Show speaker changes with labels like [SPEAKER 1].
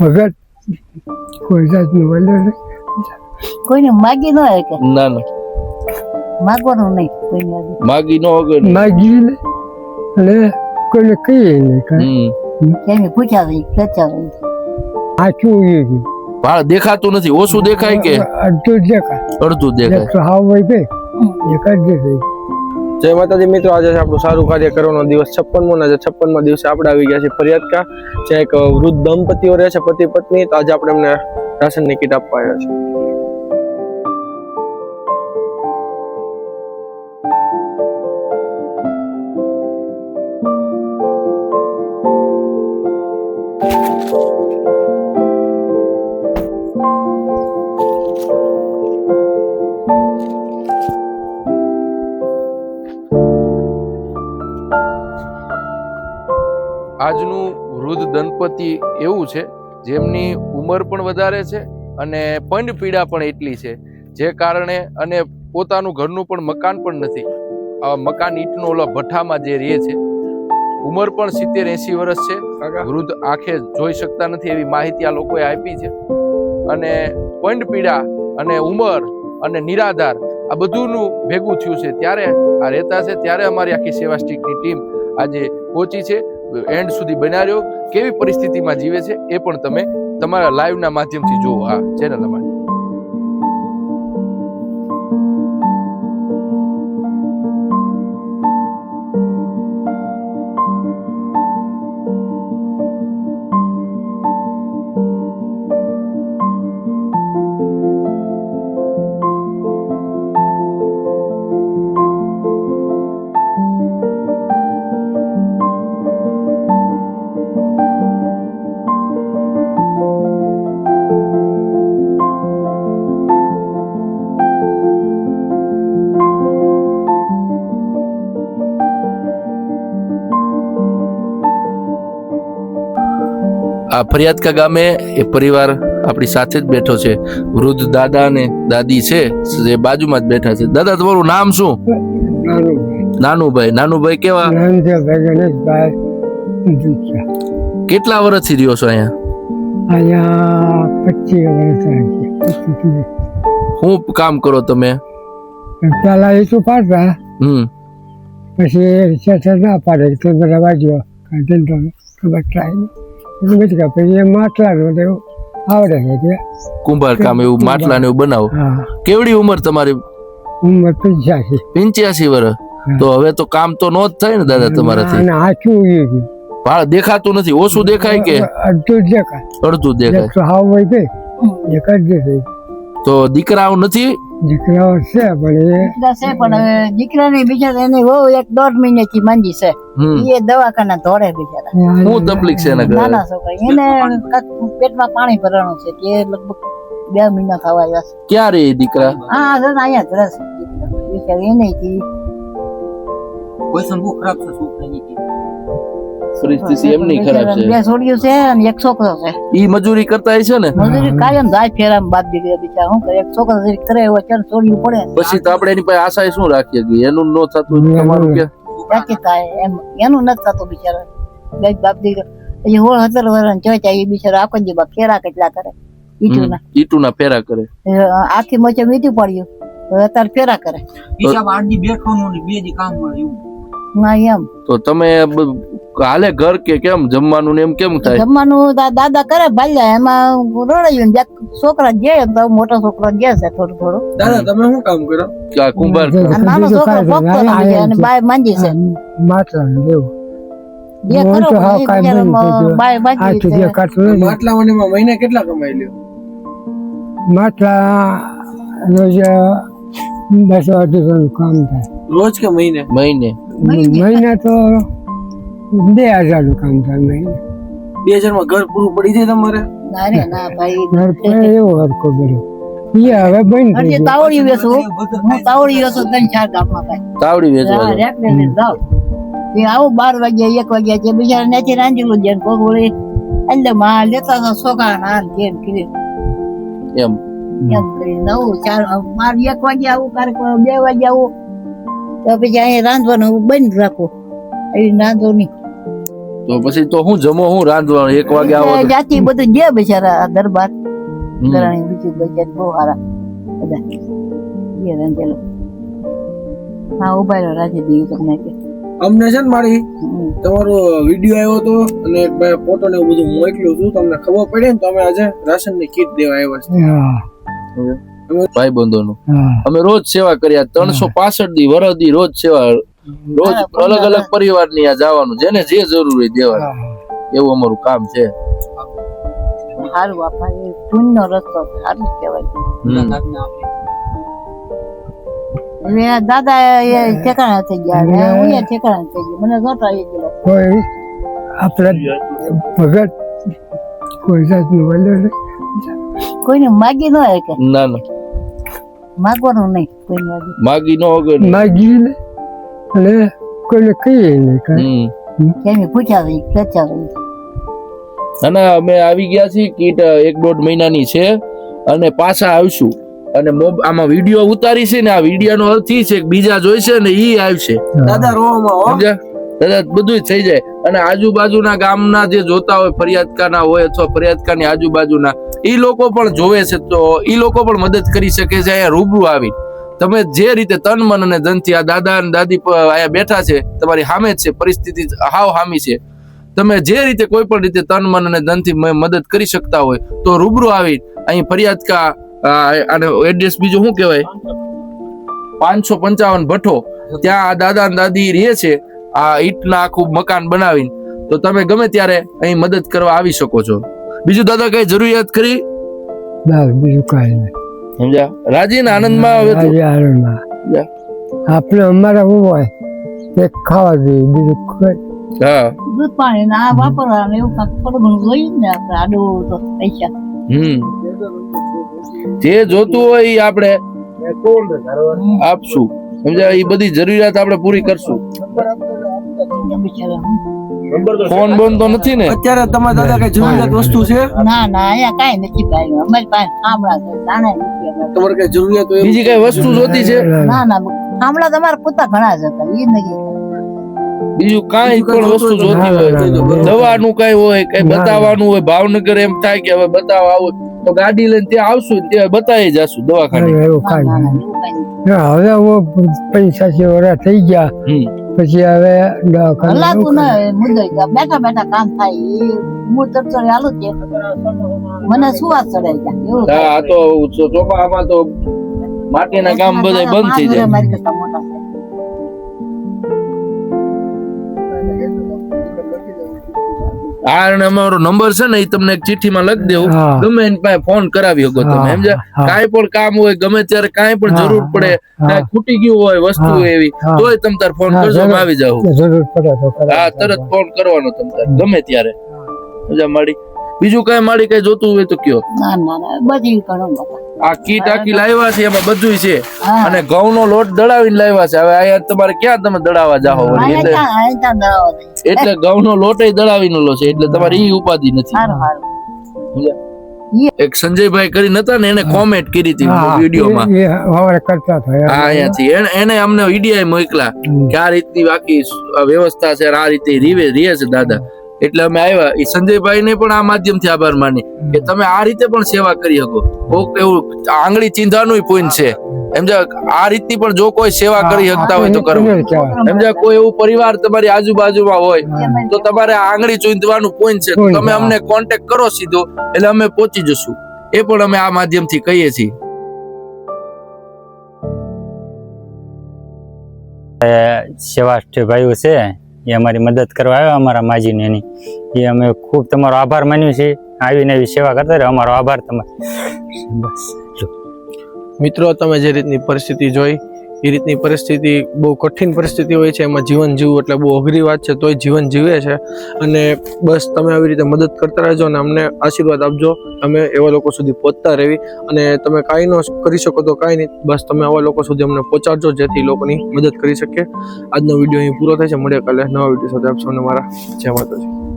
[SPEAKER 1] ભગત કોઈ જાતનું વલણ નહીં.
[SPEAKER 2] કોઈને માગી ન કે
[SPEAKER 3] ના ના
[SPEAKER 2] માગવાનું નહીં કોઈને આગળ.
[SPEAKER 3] માગી નો વગર
[SPEAKER 1] માગીને અને કોઈને કહીએ નહીં કાંઈ.
[SPEAKER 2] એને પૂછ્યા રહી ખેંચ્યા રહી
[SPEAKER 1] આખું ઉગી ગયું.
[SPEAKER 3] વાળ દેખાતું નથી, ઓછું દેખાય કે
[SPEAKER 1] અડધું જ દેખાય.
[SPEAKER 3] અડધું દેખાય?
[SPEAKER 1] 100 હોય ગઈ એક જ દેખાય.
[SPEAKER 4] જય માતાજી મિત્રો, આજે આપણું સારું કાર્ય કરવાનો દિવસ 56મો ને આજે 56મા દિવસે આપણે આવી ગયા છીએ ફરિયાદકા, જ્યાં એક વૃદ્ધ દંપતીઓ રહે છે, પતિ પત્ની. તો આજે આપણે એમને રાશનની કીટ આપવા આવ્યા છે.
[SPEAKER 3] આજનું વૃદ્ધ દંપતિ એવું છે જેમની ઉંમર પણ વધારે છે અને પંડ પીડા પણ એટલી છે, જે કારણે અને પોતાનું ઘરનું પણ મકાન પણ નથી. આ મકાન ઈંટનો ઓલા ભઠ્ઠામાં જે રહે છે. ઉંમર પણ 70-80 વર્ષ છે. વૃદ્ધ આંખે જોઈ શકતા નથી એવી માહિતી આ લોકોએ આપી છે. અને પંડ પીડા અને ઉંમર અને નિરાધાર આ બધુંનું ભેગું થયું છે ત્યારે આ રહેતા છે. ત્યારે અમારી આખી સેવાસ્ટિકની ટીમ આજે પહોંચી છે. એન્ડ સુધી બન્યા રહ્યો. કેવી પરિસ્થિતિમાં જીવે છે એ પણ તમે તમારા લાઈવના માધ્યમથી જુઓ આ ચેનલ અમારી. આ ફરિયાદકા ગામે એ પરિવાર આપણી સાથે જ બેઠો છે. વૃદ્ધ દાદા અને દાદી છે જે બાજુમાં જ બેઠા છે. દાદા, તમારું નામ શું? નાનુભાઈ. નાનુભાઈ કેવા? કેટલા વર્ષથી રહ્યો છો અહીંયા?
[SPEAKER 1] 25 વર્ષ.
[SPEAKER 3] શું કામ કરો તમે?
[SPEAKER 1] પેલા એ તો પાડતા, પછી શેઠ ના પાડે તો બધા વાગ્યો પછી માટલાનું આવડે છે.
[SPEAKER 3] કુંભાર કામ એવું માટલા ને એવું બનાવો. કેવડી ઉંમર તમારી?
[SPEAKER 1] ઉંમર 85
[SPEAKER 3] વર્ષ. તો હવે તો કામ તો નો જ થાય ને દાદા તમારાથી?
[SPEAKER 1] આખું ઉગી ગયું.
[SPEAKER 3] વાળ દેખાતું નથી, ઓછું દેખાય કે
[SPEAKER 1] અડધું જ દેખાય?
[SPEAKER 3] અડધું દેખાય.
[SPEAKER 1] 100 હોય ગઈ એક જ દેખાય.
[SPEAKER 3] તો દીકરાઓ નથી?
[SPEAKER 1] દીકરાઓ છે
[SPEAKER 2] પણ હવે દીકરાની બિચારા એની વહુ 1-1.5 મહિનેથી માંદી છે. એ દવાખાના ધોળે બિચારા.
[SPEAKER 3] શું તકલીફ છે એના ઘરે?
[SPEAKER 2] નાના છોકરા એને પેટમાં પાણી ભરવાનું છે તે લગભગ 2 મહિના થવા આવ્યા છે.
[SPEAKER 3] ક્યાં રે દીકરા?
[SPEAKER 2] હા અહીંયા જ રહેશે બિચારા. એને
[SPEAKER 3] પરિસ્થિતિ એમની ખરાબ છે.
[SPEAKER 2] 2 છોડીઓ છે અને 1 છોકરો છે.
[SPEAKER 3] ઈ મજૂરી કરતા છે ને?
[SPEAKER 2] મજૂરી કાયમ જાય ફેરામ બાપ દીકરા બિચારા. શું કરે, 1 છોકરો કરે એવો ચાર છોડીઓ પડે.
[SPEAKER 3] પછી તો આપણે એની પાસે આશા શું રાખીએ કે એનું ન થતું તમારું કે
[SPEAKER 2] ક્યાંથી થાય એમ એનું નથી થતું બિચારા. બે બાપ દીકરા પછી 16-17 વર્ષ ચોચ્યા એ બિચારા આખો દી ફેરા કેટલા કરે
[SPEAKER 3] ઈટુના ફેરા કરે.
[SPEAKER 2] આખી મોચે મીઠું પડ્યું અત્યારે ફેરા કરે. ના એમ
[SPEAKER 3] તો તમે હાલે ઘર કે કેમ જમવાનું ને એમ કેમ થાય?
[SPEAKER 2] જમવાનું દાદા કરે ભાલ્યા એમાં રડાયું ને છોકરા જે મોટો છોકરો જે છે થોડું થોડું.
[SPEAKER 4] દાદા તમે શું કામ કરો?
[SPEAKER 3] કુંભાર.
[SPEAKER 2] નાનો છોકરો પકતો અને બાય માંજી છે.
[SPEAKER 1] માટલાનું લેવું.
[SPEAKER 2] જે કરો બાય માંજી
[SPEAKER 4] માટલામાં મહિને કેટલા કમાઈ લ્યો?
[SPEAKER 1] માટલા રોજ 200-250 કામ થાય.
[SPEAKER 4] રોજ કે મહિને?
[SPEAKER 1] મહિને તો 2000 નું કામ થાય. મહિને
[SPEAKER 4] 2000 માં ઘર પૂરું પડી જાય તમારે?
[SPEAKER 2] ના ભાઈ
[SPEAKER 1] એવો હરકો કર્યો. હવે બંધ થઈ ગયું.
[SPEAKER 2] તાવડી વેચું હું. તાવડી વેચું 3-4 ગામમાં ભાઈ.
[SPEAKER 3] તાવડી વેચવા
[SPEAKER 2] જાવ એ આવું 12 વાગ્યા 1 વાગ્યા છે બિચારા નથી રાંધેલું છે. કોક વળી અંદર માં લેતા હતા છોકરા નાન કેમ કરી
[SPEAKER 3] એમ
[SPEAKER 2] કરી 9-4 માર 1 વાગે આવું ક્યારેક 2 વાગે આવું તો પછી અહીંયા રાંધવાનું બંધ રાખો. એ રાંધો નહીં.
[SPEAKER 3] તો પછી તો હું જમો હું રાંધવાનું 1 વાગે આવો તો
[SPEAKER 2] જાતિ બધું જે બિચારા આ દરબાર ગરાણી બીજું બજાર બહુ સારા બધા જે રંજેલો હા ઉભા રહ્યો રાજી દેવી તમને કે
[SPEAKER 4] અમને છે ને મારી તમારો વિડીયો આવ્યો હતો અને ફોટો ને એવું બધું મોકલ્યું હતું તમને ખબર પડી ને તો અમે આજે રાશન ની કીટ દેવા આવ્યા છે
[SPEAKER 3] ભાઈ બંધોનું
[SPEAKER 1] હા
[SPEAKER 3] અમે રોજ સેવા કર્યા 365 દી વરદી રોજ સેવા રોજ અલગ અલગ પરિવારની આ જવાનું જેને જે જરૂર હોય દેવાનું એવું અમારું કામ છે
[SPEAKER 2] સારું બાપા એ પુણ્યનો રસ્તો સારું કહેવાય હવે આ દાદા એ ઠેકાણા થઈ ગયા હવે હું એ ઠેકાણા થઈ ગયું મને નતો આવી ગયો
[SPEAKER 1] કોઈ આપણા ભગત કોઈ જાતનું વલ્યો નહીં.
[SPEAKER 2] કોઈને માગી ન હોય કે
[SPEAKER 3] ના ના
[SPEAKER 2] માગવાનું નહીં કોઈને હજી.
[SPEAKER 3] માગી નો વગર
[SPEAKER 1] માગીને અને કોઈને કહીએ નહીં કાંઈ.
[SPEAKER 2] કેમ પૂછ્યા રહી ખેંચ્યા રહી
[SPEAKER 3] અને અમે આવી ગયા છીએ કીટ 1-1.5 મહિનાની છે અને પાછા આવશું અને આમાં વિડીયો ઉતારી છે ને આ વિડીયો નો અર્થ ઈ છે કે બીજા જોઈશે ને ઈ આવશે
[SPEAKER 4] દાદા રોવામાં હો
[SPEAKER 3] સમજ્યા દાદા બધું જ થઈ જાય અને આજુબાજુના ગામના જે જોતા હોય ફરિયાદકાના હોય અથવા ફરિયાદકાની આજુબાજુના ઈ લોકો પણ જોવે છે તો ઈ લોકો પણ મદદ કરી શકે છે અહીંયા રૂબરૂ આવી તમે જે રીતે તન મન અને ધનથી આ દાદા અને દાદી અહીંયા બેઠા છે તમારી સામે જ છે પરિસ્થિતિ હાવ હામી છે તમે જે રીતે કોઈ પણ રીતે તન મન અને ધનથી મદદ કરી શકતા હોય તો રૂબરૂ આવી અહીં ફરિયાદકા અને એડ્રેસ બીજું શું કહેવાય 555 ભઠ્ઠો ત્યાં આ દાદા અને દાદી રહે છે આ ઈંટના આખું મકાન બનાવીને તો તમે ગમે ત્યારે અહીં મદદ કરવા આવી શકો છો બીજું દાદા કઈ જરૂરિયાત કરી
[SPEAKER 1] બસ બીજું કાંઈ નહીં.
[SPEAKER 3] સમજ્યા રાજી ને આનંદમાં હવે તો
[SPEAKER 1] આજે આનંદમાં. આપણે અમારા શું હોય એક ખાવા જોઈએ બીજું કોઈ
[SPEAKER 3] હા
[SPEAKER 2] દૂધ પાણી ના વાપરવાનું એવું કાંઈક થોડું ઘણું જોઈએ ને આપણે આડું તો પૈસા
[SPEAKER 3] જે જોતું હોય એ આપણે આપશું સમજ્યા એ બધી જરૂરિયાત આપણે પૂરી કરશું ફોન બોન તો નથી ને
[SPEAKER 4] અત્યારે તમારા દાદા કઈ જરૂરિયાત વસ્તુ છે
[SPEAKER 2] ના ના અહીંયા કાંઈ નથી ભાઈ અમારી પાસે થાંભળા છે દાણા નથી અમારે.
[SPEAKER 4] તમારે કઈ જરૂરિયાત હોય
[SPEAKER 3] બીજી કઈ વસ્તુ જોતી છે
[SPEAKER 2] ના ના થાંભળા તમારા પોતા ઘણા જ હતા એ નથી
[SPEAKER 3] બીજું કાંઈ પણ વસ્તુ જોતી હોય દવાનું કઈ હોય કઈ બતાવવાનું હોય ભાવનગર એમ થાય કે હવે બતાવવા આવું તો ગાડી લઈને ત્યાં આવશું ને ત્યાં બતાવી જશું દવાખાને
[SPEAKER 1] એવું
[SPEAKER 2] ના ના
[SPEAKER 1] કાંઈ
[SPEAKER 2] ના
[SPEAKER 1] નહીં.
[SPEAKER 2] એવું કાંઈ
[SPEAKER 1] હવે હું 85 વર્ષ થઈ ગયા પછી હવે દવાખાને
[SPEAKER 2] હલાતું ના મુદ્દો બેઠા બેઠા કામ થાય એ હું તરતર હાલો છે મને સુવાસ ચડાઈ જાય એવું
[SPEAKER 3] હા આ તો ચોમાસામાં તો માટીના કામ બધા બંધ થઈ જાય
[SPEAKER 2] મારી કરતા મોટા છે.
[SPEAKER 3] આ અને અમારો નંબર છે ને એ તમને એક ચિઠ્ઠીમાં લખી દેવું
[SPEAKER 1] હા.
[SPEAKER 3] ગમે એની પાસે ફોન કરાવી શકો તમે
[SPEAKER 1] હા,
[SPEAKER 3] સમજ્યા
[SPEAKER 1] હા.
[SPEAKER 3] કાંઈ પણ કામ હોય ગમે ત્યારે કાંઈ પણ
[SPEAKER 1] હા,
[SPEAKER 3] જરૂર પડે
[SPEAKER 1] હા.
[SPEAKER 3] કાંઈ ખૂટી ગયું હોય વસ્તુ
[SPEAKER 1] હા,
[SPEAKER 3] એવી
[SPEAKER 1] હા.
[SPEAKER 3] તોય તમ તાર ફોન
[SPEAKER 1] હા,
[SPEAKER 3] કરજો
[SPEAKER 1] જરૂર.
[SPEAKER 3] અમે આવી જાવ
[SPEAKER 1] જરૂર પડે તો કરાવી
[SPEAKER 3] હા તરત ફોન કરવાનો તમ તાર ગમે ત્યારે સમજ્યા માડી બીજું કઈ માડી કઈ જોતું હોય તો કયો
[SPEAKER 2] ના ના ના બધી ઘણું બાપા
[SPEAKER 3] આ કીટ આખી લાવ્યા છે એમાં બધું છે
[SPEAKER 2] હા.
[SPEAKER 3] અને ઘઉંનો લોટ દળાવીને લાવ્યા છે હવે અહીંયા તમારે ક્યાં તમે દળાવવા જાઓ વળી?
[SPEAKER 2] અહીંયા
[SPEAKER 3] એટલે
[SPEAKER 2] ત્યાં દળાવો દે.
[SPEAKER 3] એટલે ઘઉંનો લોટ દળાવીનો છે એટલે તમારે ઈ ઉપાધિ નથી
[SPEAKER 2] સારું સારું
[SPEAKER 3] સમજ્યા? એક સંજયભાઈ કરીને હતા ને એને કોમેન્ટ કરી હતી
[SPEAKER 1] હા,
[SPEAKER 3] વિડીયોમાં
[SPEAKER 1] એ હવે કરતા
[SPEAKER 3] હા
[SPEAKER 1] થયા
[SPEAKER 3] અહીંયાથી એને અમને ઈડીઆઈ મોકલા કે આ રીતની આખી વ્યવસ્થા છે અને આ રીતે રીવે છે દાદા એટલે અમે આવ્યા એ સંજયભાઈ ને પણ આ માધ્યમથી આભાર માની કે તમે આ રીતે પણ સેવા કરી શકો કોક એવું આંગળી ચીંધાનું પોઈન્ટ છે સમજ્યા આ રીતની પણ જો કોઈ સેવા કરી શકતા હોય તો કરવું સમજ્યા કોઈ એવું પરિવાર તમારી આજુબાજુમાં હોય તો તમારે આ આંગળી ચીંધવાનું પોઈન્ટ છે તો તમે અમને કોન્ટેક્ટ કરો સીધો એટલે અમે પહોંચી જશું એ પણ અમે આ માધ્યમથી કહીએ છીએ
[SPEAKER 5] સેવાષ્ઠી ભાઈઓ છે એ અમારી મદદ કરવા આવ્યા અમારા માજીને એની એ અમે ખૂબ તમારો આભાર માન્યું છે આવીને એવી સેવા કરતા રહે અમારો આભાર તમારો બસ
[SPEAKER 4] મિત્રો તમે જે રીતની પરિસ્થિતિ જોઈ એ રીતની પરિસ્થિતિ બહુ કઠિન પરિસ્થિતિ હોય છે એમાં જીવન જીવવું એટલે બહુ અઘરી વાત છે તોય જીવન જીવે છે અને બસ તમે આવી રીતે મદદ કરતા રહેજો અને અમને આશીર્વાદ આપજો તમે એવા લોકો સુધી પહોંચતા રહેવી અને તમે કાંઈ ન કરી શકો તો કાંઈ નહીં બસ તમે આવા લોકો સુધી અમને પહોંચાડજો જેથી લોકોની મદદ કરી શકીએ આજનો વિડીયો અહીં પૂરો થાય છે મળીએ કાલે નવા વિડીયો સાથે આપ સૌને મારા જય માતાજી